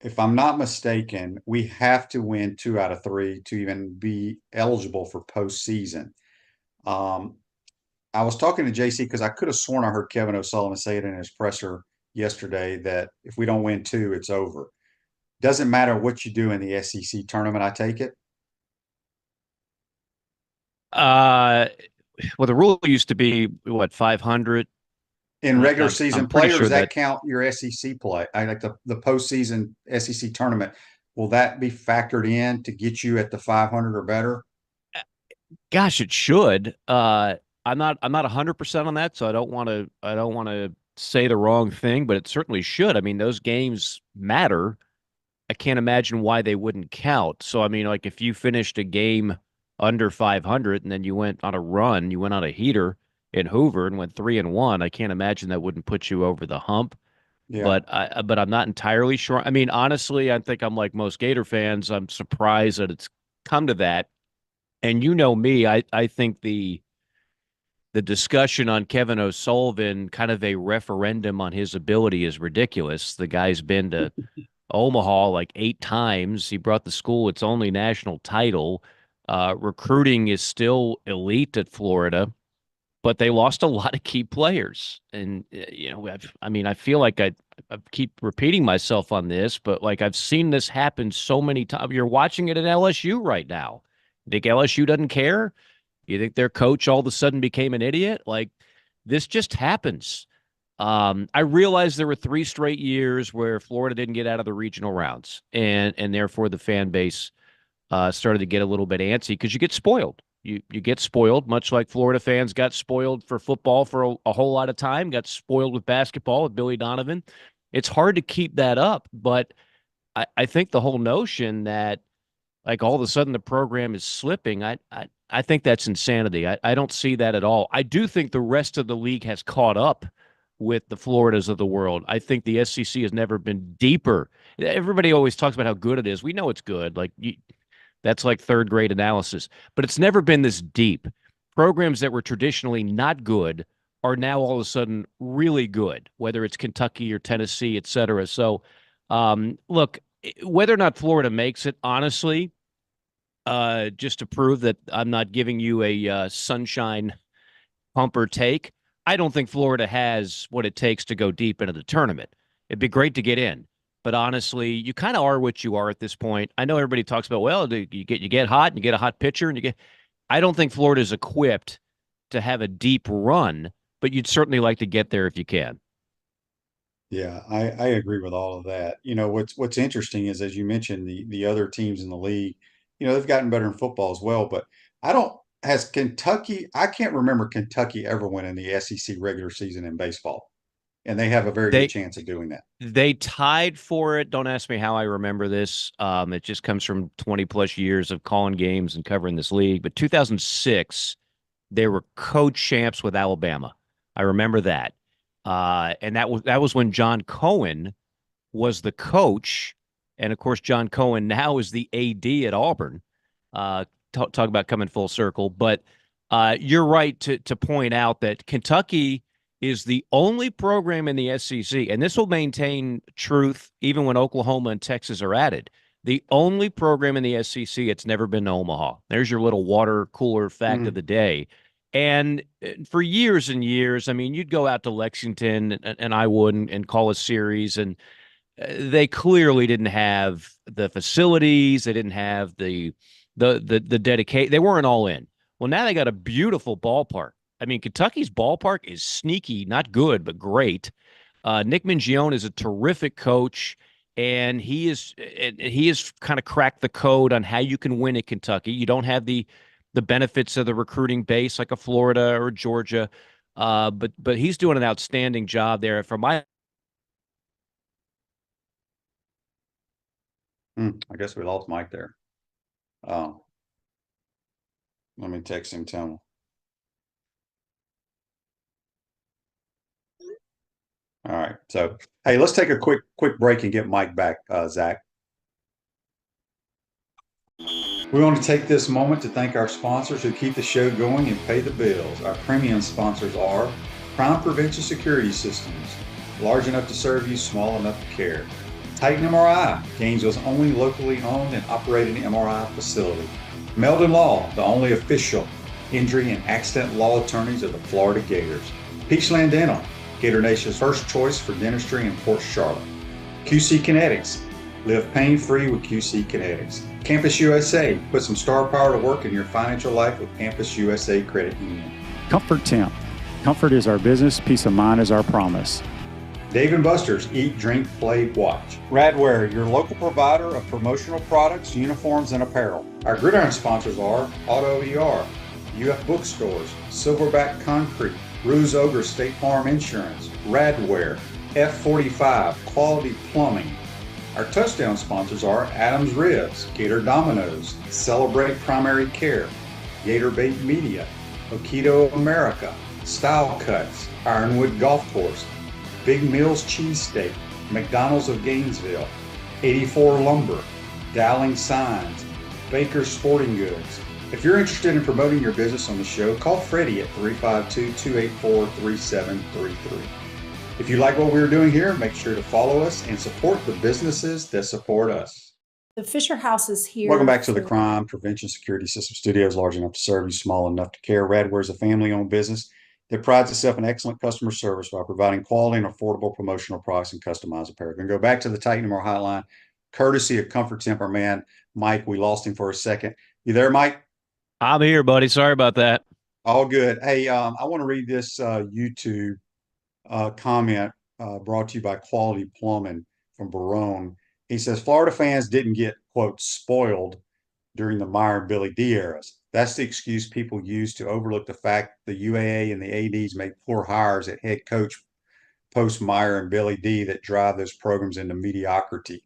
If I'm not mistaken, we have to win 2 out of 3 to even be eligible for postseason. I was talking to JC because I could have sworn I heard Kevin O'Sullivan say it in his presser yesterday that if we don't win 2, it's over. Doesn't matter what you do in the SEC tournament, I take it. Well, the rule used to be what, 500 in regular season play, or does that count your SEC play? I like the postseason SEC tournament. Will that be factored in to get you at the 500 or better? Gosh, it should. I'm not 100% on that, so I don't want to say the wrong thing, but it certainly should. I mean, those games matter. I can't imagine why they wouldn't count. So, I mean, like if you finished a game under 500 and then you went on a run, you went on a heater in Hoover and went 3-1, I can't imagine that wouldn't put you over the hump. Yeah. But I'm not entirely sure. I mean, honestly, I think I'm like most Gator fans. I'm surprised that it's come to that. And you know me, I think the discussion on Kevin O'Sullivan, kind of a referendum on his ability, is ridiculous. The guy's been to Omaha like 8 times. He brought the school its only national title. Recruiting is still elite at Florida, but they lost a lot of key players. And, I feel like I keep repeating myself on this, but like I've seen this happen so many times. You're watching it at LSU right now. You think LSU doesn't care? You think their coach all of a sudden became an idiot? Like, this just happens. I realized there were 3 straight years where Florida didn't get out of the regional rounds, and therefore the fan base started to get a little bit antsy because you get spoiled. You get spoiled, much like Florida fans got spoiled for football for a whole lot of time, got spoiled with basketball with Billy Donovan. It's hard to keep that up, but I think the whole notion that like all of a sudden the program is slipping, I think that's insanity. I don't see that at all. I do think the rest of the league has caught up with the Floridas of the world. I think the SEC has never been deeper. Everybody always talks about how good it is. We know it's good. Like that's like third grade analysis, but it's never been this deep. Programs that were traditionally not good are now all of a sudden really good, whether it's Kentucky or Tennessee, et cetera. So, look, whether or not Florida makes it, honestly, just to prove that I'm not giving you a sunshine pumper take, I don't think Florida has what it takes to go deep into the tournament. It'd be great to get in, but honestly, you kind of are what you are at this point. I know everybody talks about, well, you get hot and you get a hot pitcher and I don't think Florida is equipped to have a deep run, but you'd certainly like to get there if you can. Yeah, I agree with all of that. What's interesting is, as you mentioned, the other teams in the league, they've gotten better in football as well, but I can't remember Kentucky ever winning the SEC regular season in baseball. And they have a very good chance of doing that. They tied for it. Don't ask me how I remember this. It just comes from 20 plus years of calling games and covering this league. But 2006, they were co-champs with Alabama. I remember that. And that was when John Cohen was the coach. And of course, John Cohen now is the AD at Auburn. Talk about coming full circle. But you're right to point out that Kentucky is the only program in the SEC, and this will maintain truth even when Oklahoma and Texas are added. The only program in the SEC that's never been to Omaha. There's your little water cooler fact of the day. And for years and years, I mean, you'd go out to Lexington, and I would, and call a series, and they clearly didn't have the facilities. They didn't have the dedication. They weren't all in. Well, now they got a beautiful ballpark. I mean, Kentucky's ballpark is sneaky, not good, but great. Nick Mingione is a terrific coach, and he is kind of cracked the code on how you can win at Kentucky. You don't have the benefits of the recruiting base like a Florida or Georgia, but he's doing an outstanding job there. I guess we lost Mike there. Let me text him, tell him. All right. So, hey, let's take a quick break and get Mike back, Zach. We want to take this moment to thank our sponsors who keep the show going and pay the bills. Our premium sponsors are Crime Prevention Security Systems, large enough to serve you, small enough to care. Titan MRI, Gainesville's only locally owned and operated MRI facility. Meldon Law, the only official injury and accident law attorneys of the Florida Gators. Peachland Dental, Gator Nation's first choice for dentistry in Port Charlotte. QC Kinetics, live pain-free with QC Kinetics. Campus USA, put some star power to work in your financial life with Campus USA Credit Union. Comfort Temp. Comfort is our business, peace of mind is our promise. Dave & Buster's, eat, drink, play, watch. Radware, your local provider of promotional products, uniforms, and apparel. Our Gridiron sponsors are Auto ER, UF Bookstores, Silverback Concrete, Ruse Ogre State Farm Insurance, Radware, F45, Quality Plumbing, Our touchdown sponsors are Adams Ribs, Gator Dominoes, Celebrate Primary Care, Gator Bait Media, Okido America, Style Cuts, Ironwood Golf Course, Big Mills Cheesesteak, McDonald's of Gainesville, 84 Lumber, Dowling Signs, Baker's Sporting Goods. If you're interested in promoting your business on the show, call Freddie at 352-284-3733. If you like what we're doing here, make sure to follow us and support the businesses that support us. The Fisher House is here. Welcome back to the Crime Prevention Security System Studios, large enough to serve you, small enough to care. Radware is a family-owned business that prides itself in excellent customer service by providing quality and affordable promotional products and customized apparel. We're going to go back to the Titan More hotline, courtesy of Comfort Temper man, Mike. We lost him for a second. You there, Mike? I'm here, buddy. Sorry about that. All good. Hey, I want to read this YouTube comment brought to you by Quality Plumbing from Barone. He says, Florida fans didn't get, quote, spoiled during the Meyer and Billy D eras. That's the excuse people use to overlook the fact the UAA and the ADs made poor hires at head coach post Meyer and Billy D that drive those programs into mediocrity.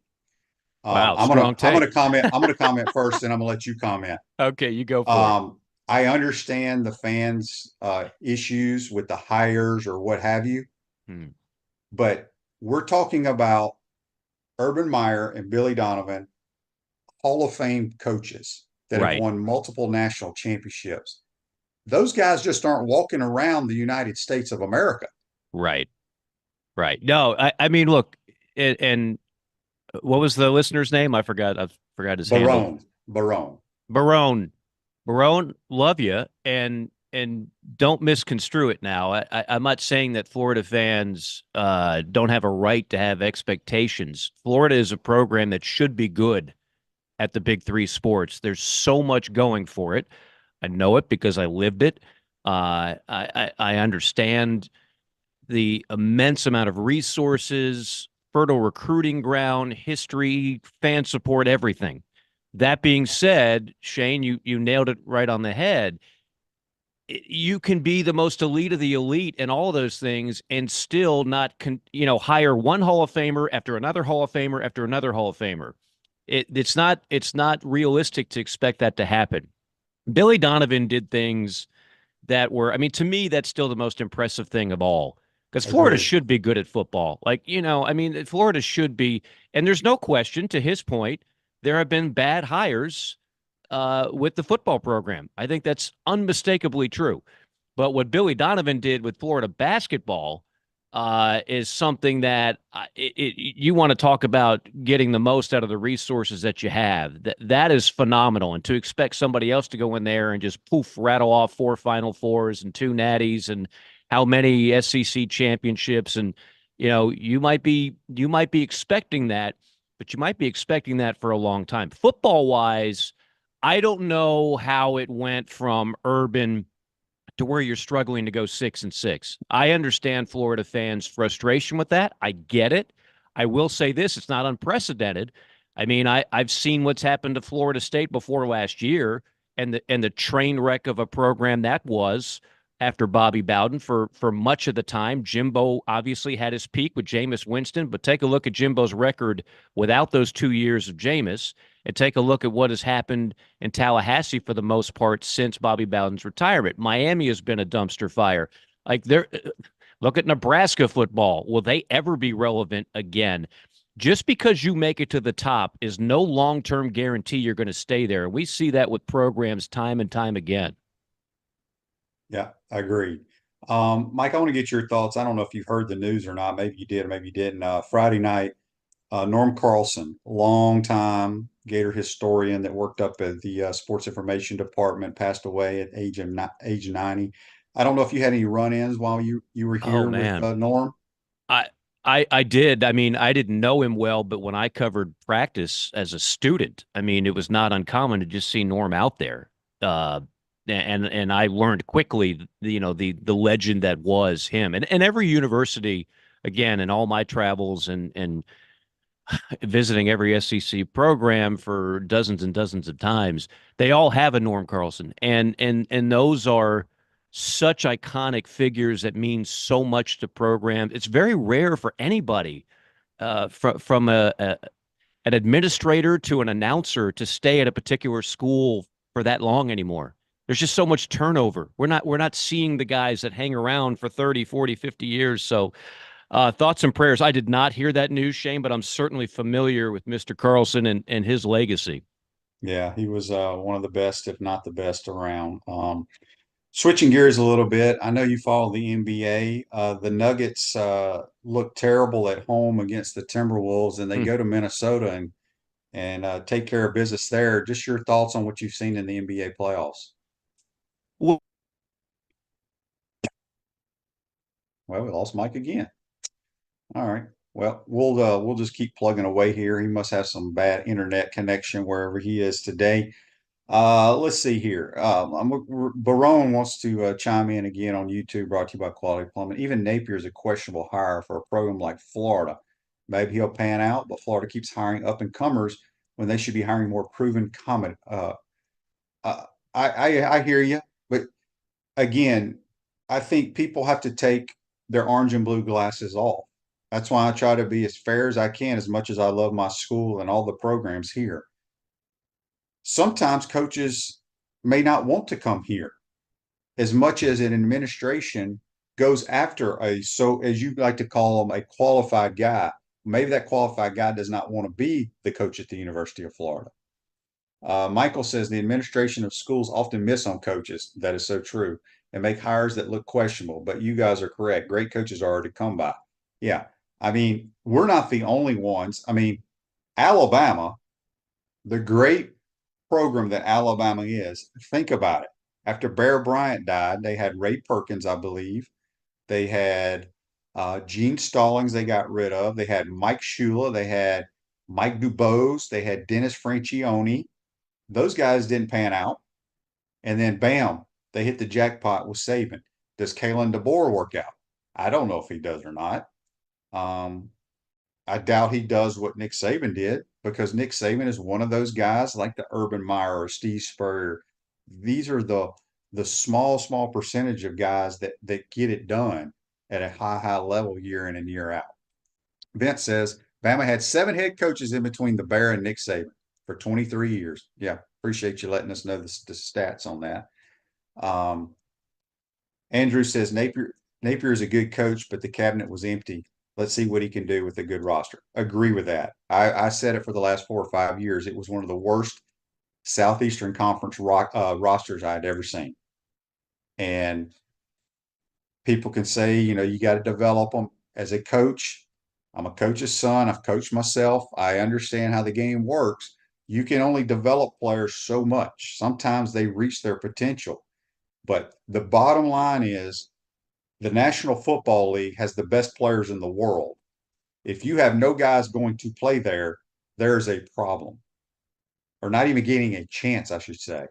Wow, I'm gonna comment. I'm gonna comment first, and I'm gonna let you comment. Okay, you go for it. I understand the fans' issues with the hires or what have you, but we're talking about Urban Meyer and Billy Donovan, Hall of Fame coaches that have won multiple national championships. Those guys just aren't walking around the United States of America. Right. No, I mean, look, and what was the listener's name? I forgot his handle. Barone, love you, and don't misconstrue it now. I'm not saying that Florida fans don't have a right to have expectations. Florida is a program that should be good at the big three sports. There's so much going for it. I know it because I lived it. I understand the immense amount of resources, fertile recruiting ground, history, fan support, everything. That being said, Shane, you nailed it right on the head. You can be the most elite of the elite and all those things and still not, hire one Hall of Famer after another Hall of Famer after another Hall of Famer. It's not realistic to expect that to happen. Billy Donovan did things that were, to me, that's still the most impressive thing of all. Because Florida should be good at football. Florida should be. And there's no question, to his point, there have been bad hires with the football program. I think that's unmistakably true. But what Billy Donovan did with Florida basketball is something that you want to talk about getting the most out of the resources that you have. That is phenomenal. And to expect somebody else to go in there and just rattle off 4 Final Fours and 2 natties and how many SEC championships, and you might be expecting that, but you might be expecting that for a long time. Football wise, I don't know how it went from Urban to where you're struggling to go 6-6. I understand Florida fans' frustration with that. I get it. I will say this: it's not unprecedented. I've seen what's happened to Florida State before last year, and the train wreck of a program that was after Bobby Bowden for much of the time. Jimbo obviously had his peak with Jameis Winston, but take a look at Jimbo's record without those 2 years of Jameis, and take a look at what has happened in Tallahassee for the most part since Bobby Bowden's retirement. Miami has been a dumpster fire. Look at Nebraska football. Will they ever be relevant again? Just because you make it to the top is no long-term guarantee you're going to stay there. We see that with programs time and time again. Yeah, I agree. Mike, I want to get your thoughts. I don't know if you've heard the news or not. Maybe you did, or maybe you didn't. Friday night, Norm Carlson, longtime Gator historian that worked up at the Sports Information Department, passed away at age 90. I don't know if you had any run-ins while you were here with Norm. I did. I didn't know him well, but when I covered practice as a student, it was not uncommon to just see Norm out there. And I learned quickly, the legend that was him. And every university, again, in all my travels and visiting every SEC program for dozens and dozens of times, they all have a Norm Carlson. And those are such iconic figures that mean so much to programs. It's very rare for anybody from an administrator to an announcer to stay at a particular school for that long anymore. There's just so much turnover. We're not seeing the guys that hang around for 30, 40, 50 years. So thoughts and prayers. I did not hear that news, Shane, but I'm certainly familiar with Mr. Carlson and his legacy. Yeah, he was one of the best, if not the best around. Switching gears a little bit, I know you follow the NBA. The Nuggets look terrible at home against the Timberwolves, and they go to Minnesota and take care of business there. Just your thoughts on what you've seen in the NBA playoffs. Well, we lost Mike again. All right. Well, we'll just keep plugging away here. He must have some bad internet connection wherever he is today. Let's see here. Barone wants to chime in again on YouTube, brought to you by Quality Plumbing. Even Napier is a questionable hire for a program like Florida. Maybe he'll pan out, but Florida keeps hiring up and comers when they should be hiring more proven comment. I hear you, but again, I think people have to take their orange and blue glasses off. That's why I try to be as fair as I can, as much as I love my school and all the programs here. Sometimes coaches may not want to come here as much as an administration goes after so as you like to call them, a qualified guy. Maybe that qualified guy does not want to be the coach at the University of Florida. Michael says the administration of schools often miss on coaches. That is so true, and make hires that look questionable. But you guys are correct. Great coaches are hard to come by. Yeah. I mean, we're not the only ones. I mean, Alabama, the great program that Alabama is, think about it. After Bear Bryant died, they had Ray Perkins, I believe. They had Gene Stallings they got rid of. They had Mike Shula. They had Mike Dubose. They had Dennis Francione. Those guys didn't pan out. And then, bam, they hit the jackpot with Saban. Does Kalen DeBoer work out? I don't know if he does or not. I doubt he does what Nick Saban did, because Nick Saban is one of those guys like the Urban Meyer or Steve Spurrier. These are the small percentage of guys that get it done at a high level year in and year out. Vince says Bama had 7 head coaches in between the Bear and Nick Saban for 23 years. Yeah, appreciate you letting us know the stats on that. Andrew says Napier is a good coach, but the cabinet was empty. Let's see what he can do with a good roster. Agree with that. I said it for the last 4 or 5 years. It was one of the worst Southeastern Conference rosters I had ever seen. And people can say, you got to develop them. As a coach, I'm a coach's son. I've coached myself. I understand how the game works. You can only develop players so much. Sometimes they reach their potential. But the bottom line is, the National Football League has the best players in the world. If you have no guys going to play there, there's a problem. Or not even getting a chance, I should say.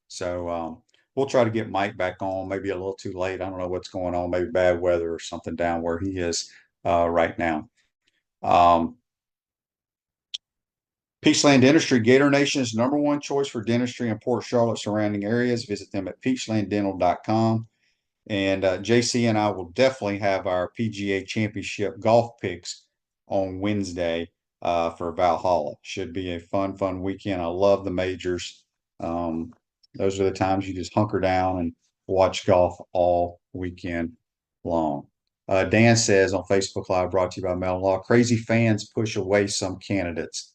So we'll try to get Mike back on, maybe a little too late. I don't know what's going on, maybe bad weather or something down where he is right now. Peachland Dentistry, Gator Nation's #1 choice for dentistry in Port Charlotte surrounding areas. Visit them at peachlanddental.com. And JC and I will definitely have our PGA Championship golf picks on Wednesday for Valhalla. Should be a fun weekend. I love the majors. Those are the times you just hunker down and watch golf all weekend long. Dan says on Facebook Live, brought to you by Mellon Law, crazy fans push away some candidates.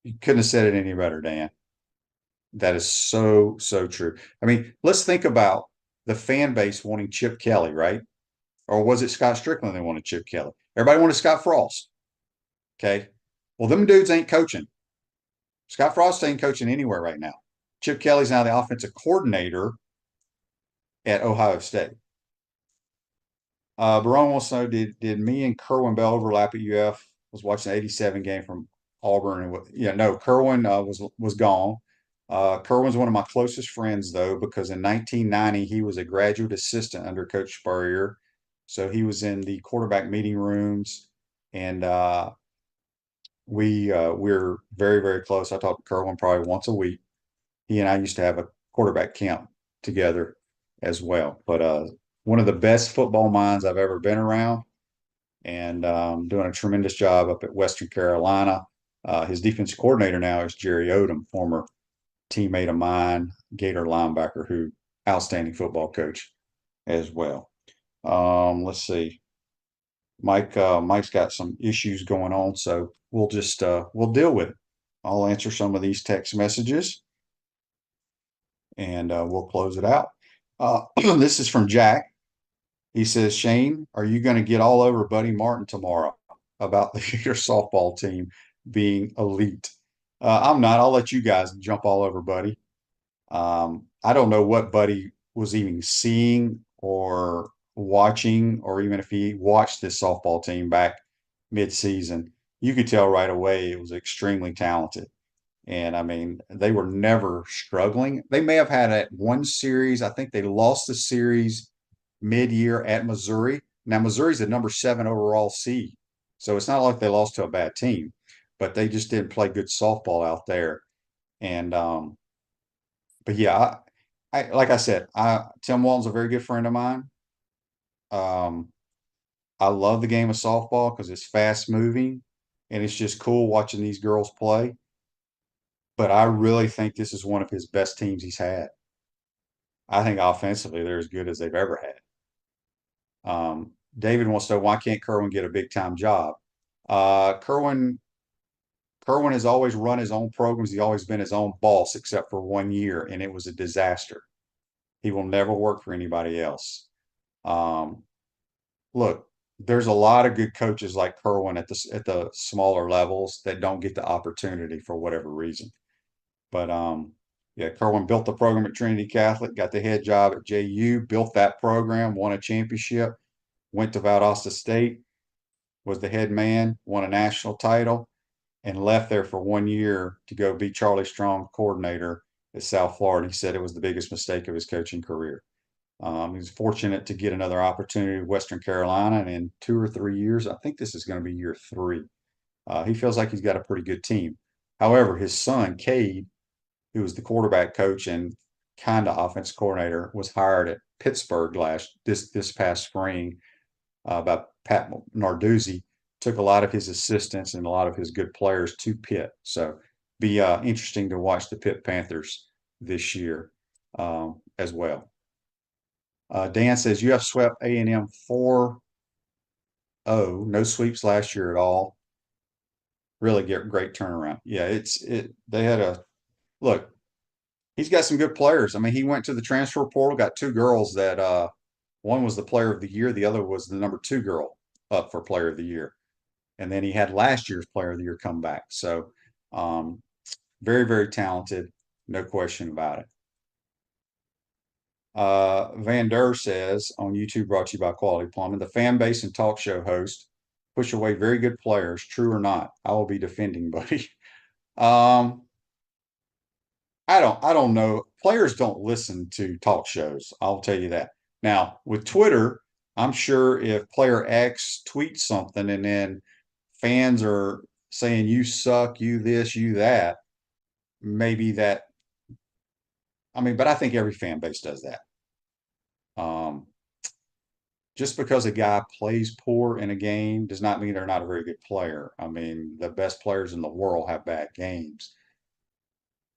You couldn't have said it any better, Dan. That is so true. I mean, let's think about the fan base wanting Chip Kelly, right? Or was it Scott Strickland they wanted Chip Kelly? Everybody wanted Scott Frost. Okay. Well, them dudes ain't coaching. Scott Frost ain't coaching anywhere right now. Chip Kelly's now the offensive coordinator at Ohio State. Barone wants to know, did me and Kerwin Bell overlap at UF? Was watching the 87 game from Auburn. And Kerwin was gone. Kerwin's one of my closest friends, though, because in 1990, he was a graduate assistant under Coach Spurrier. So he was in the quarterback meeting rooms, and we're very close. I talk to Kerwin probably once a week. He and I used to have a quarterback camp together as well. But one of the best football minds I've ever been around, and doing a tremendous job up at Western Carolina. His defensive coordinator now is Jerry Odom, former teammate of mine, Gator linebacker, who outstanding football coach as well. Let's see. Mike's got some issues going on, so we'll just we'll deal with it. I'll answer some of these text messages and we'll close it out. This is from Jack. He says, Shane, are you going to get all over Buddy Martin tomorrow about the Gator softball team being elite? I'm not. I'll let you guys jump all over Buddy. I don't know what Buddy was even seeing or watching, or even if he watched this softball team back mid-season. You could tell right away it was extremely talented. And I mean, they were never struggling. They may have had at one series, I think they lost the series mid-year at Missouri. Now, Missouri's the number 7 overall seed. So it's not like they lost to a bad team, but they just didn't play good softball out there. And, but yeah, I like I said, Tim Walton's a very good friend of mine. I love the game of softball because it's fast moving and it's just cool watching these girls play. But I really think this is one of his best teams he's had. I think offensively they're as good as they've ever had. David wants to know, why can't Kerwin get a big time job? Kerwin has always run his own programs. He's always been his own boss, except for 1 year, and it was a disaster. He will never work for anybody else. Look, there's a lot of good coaches like Kerwin at the smaller levels that don't get the opportunity for whatever reason. But yeah, Kerwin built the program at Trinity Catholic, got the head job at JU, built that program, won a championship, went to Valdosta State, was the head man, won a national title, and left there for 1 year to go be Charlie Strong coordinator at South Florida. He said it was the biggest mistake of his coaching career. He was fortunate to get another opportunity at Western Carolina, and in 2 or 3 years, I think this is going to be year 3. He feels like he's got a pretty good team. However, his son, Cade, who was the quarterback coach and kind of offense coordinator, was hired at Pittsburgh this past spring by Pat Narduzzi. Took a lot of his assistants and a lot of his good players to Pitt. So be interesting to watch the Pitt Panthers this year as well. Dan says, you have swept A&M 4-0. No sweeps last year at all. Really great turnaround. Yeah, they had a look. He's got some good players. I mean, he went to the transfer portal, got 2 girls that one was the player of the year, the other was the number 2 girl up for player of the year. And then he had last year's player of the year come back. So very, very talented, no question about it. Van Der says on YouTube, brought to you by Quality Plumbing, the fan base and talk show host push away very good players. True or not? I will be defending, buddy. I don't know. Players don't listen to talk shows. I'll tell you that. Now with Twitter, I'm sure if player X tweets something and then fans are saying you suck, you this, you that, maybe that. I mean, but I think every fan base does that. Just because a guy plays poor in a game does not mean they're not a very good player. I mean, the best players in the world have bad games.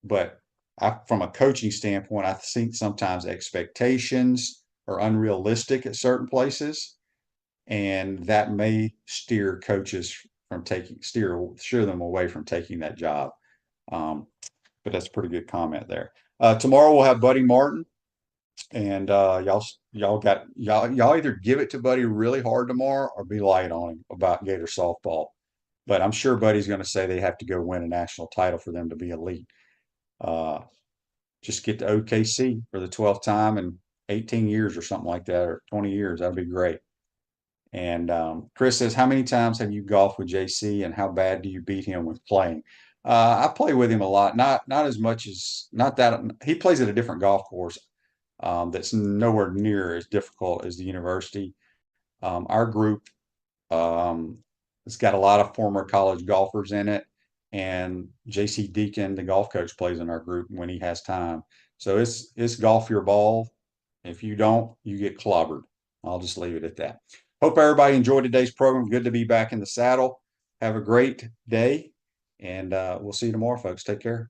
But from a coaching standpoint, I think sometimes expectations are unrealistic at certain places, and that may steer coaches from steer them away from taking that job. But that's a pretty good comment there. Tomorrow we'll have Buddy Martin, and y'all either give it to Buddy really hard tomorrow or be light on him about Gator softball. But I'm sure Buddy's going to say they have to go win a national title for them to be elite. Just get to OKC for the 12th time in 18 years or something like that, or 20 years. That'd be great. And Chris says, how many times have you golfed with JC, and how bad do you beat him with playing? I play with him a lot, not as much as, not that he plays at a different golf course that's nowhere near as difficult as the university. Our group it's got a lot of former college golfers in it, and JC Deacon, the golf coach, plays in our group when he has time. So it's golf your ball. If you don't, you get clobbered. I'll just leave it at that. Hope everybody enjoyed today's program. Good to be back in the saddle. Have a great day, And we'll see you tomorrow, folks. Take care.